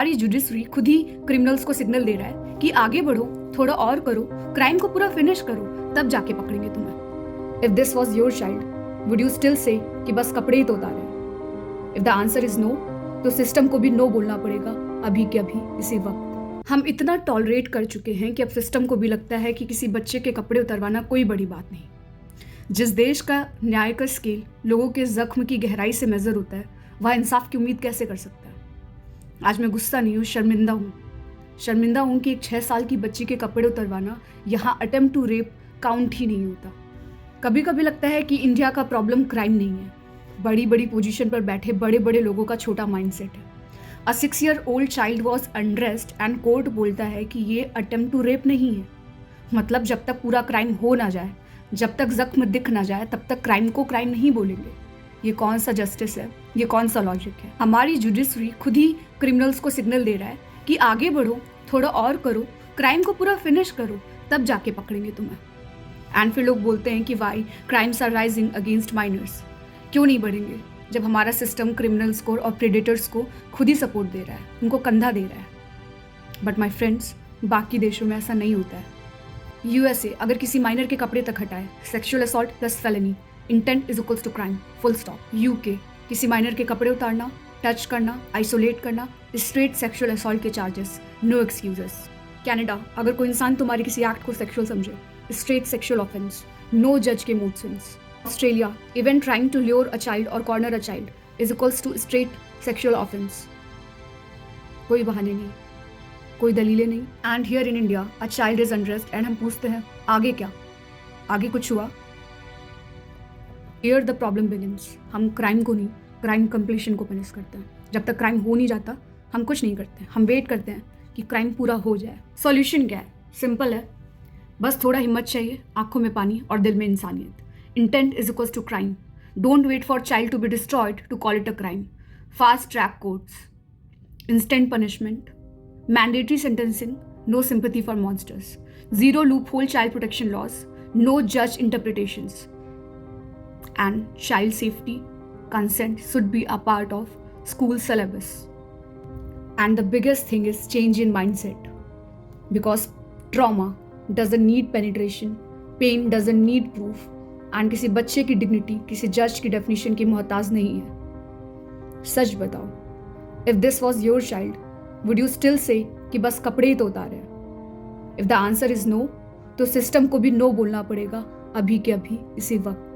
हमारी जुडिशरी खुद ही क्रिमिनल्स को सिग्नल दे रहा है कि आगे बढ़ो, थोड़ा और करो, क्राइम को पूरा फिनिश करो, तब जाके पकड़ेंगे तुम्हें। If this was your child, would you still say कि बस कपड़े ही तो उतारे? If the answer is no, तो सिस्टम को भी नो बोलना पड़ेगा अभी के अभी इसी वक्त। हम इतना टॉलरेट कर चुके हैं कि अब सिस्टम को भी लगता है कि किसी बच्चे के कपड़े उतरवाना कोई बड़ी बात नहीं। जिस देश का न्याय का स्केल लोगों के जख्म की गहराई से मेजर होता है, वह इंसाफ की उम्मीद कैसे कर सकता है? आज मैं गुस्सा नहीं हूँ, शर्मिंदा हूँ। शर्मिंदा हूँ कि एक 6 साल की बच्ची के कपड़े उतरवाना यहाँ अटेम्प्ट टू रेप काउंट ही नहीं होता। कभी कभी लगता है कि इंडिया का प्रॉब्लम क्राइम नहीं है, बड़ी बड़ी पोजीशन पर बैठे बड़े बड़े लोगों का छोटा माइंडसेट है। अ 6-year-old child was undressed and court बोलता है कि ये अटेम्प्ट टू रेप नहीं है। मतलब जब तक पूरा क्राइम हो ना जाए, जब तक जख्म दिख ना जाए, तब तक क्राइम को क्राइम नहीं बोलेंगे। ये कौन सा जस्टिस है? ये कौन सा लॉजिक है? हमारी जुडिशरी खुद ही क्रिमिनल्स को सिग्नल दे रहा है कि आगे बढ़ो, थोड़ा और करो, क्राइम को पूरा फिनिश करो, तब जाके पकड़ेंगे तुम्हें। एंड फिर लोग बोलते हैं कि why crimes are rising against minors. क्यों नहीं बढ़ेंगे जब हमारा सिस्टम क्रिमिनल्स को और प्रेडेटर्स को खुद ही सपोर्ट दे रहा है, उनको कंधा दे रहा है। बट माई फ्रेंड्स, बाकी देशों में ऐसा नहीं होता है। यूएसए अगर किसी माइनर के कपड़े तक हटाए, sexual assault plus felony, intent is equals to crime, full stop. UK किसी माइनर के कपड़े उतारना, टच करना, आइसोलेट करना, स्ट्रेट सेक्सुअल असॉल्ट के चार्जेस, नो एक्सक्यूजेस। कनाडा अगर कोई इंसान तुम्हारे किसी एक्ट को सेक्सुअल समझे, स्ट्रेट सेक्सुअल ऑफेंस, नो जज के mood swings. Australia even trying to lure a child और corner a child is equals to straight sexual offence. कोई बहाने नहीं, कोई दलीलें नहीं। And here in India a child is undressed and हम पूछते हैं आगे क्या? आगे कुछ हुआ? Here the problem begins. हम क्राइम को नहीं, क्राइम कंप्लीशन को पनिश करते हैं। जब तक क्राइम हो नहीं जाता, हम कुछ नहीं करते, हम वेट करते हैं कि क्राइम पूरा हो जाए। सॉल्यूशन क्या है? सिंपल है, बस थोड़ा हिम्मत चाहिए, आंखों में पानी और दिल में इंसानियत। Intent is equals to crime. Don't wait for child to be destroyed to call it a crime. Fast track courts, instant punishment, mandatory sentencing, no sympathy for monsters, zero loophole child protection laws, no judge interpretations, and child safety, consent should be a part of school syllabus. And the biggest thing is change in mindset, because trauma doesn't need penetration, pain doesn't need proof, and किसी बच्चे की dignity किसी जज की definition की मोहताज नहीं है। सच बताओ, if this was your child, would you still say कि बस कपड़े ही तो उतारे? If the answer is no, तो सिस्टम को भी नो बोलना पड़ेगा अभी के अभी इसी वक्त।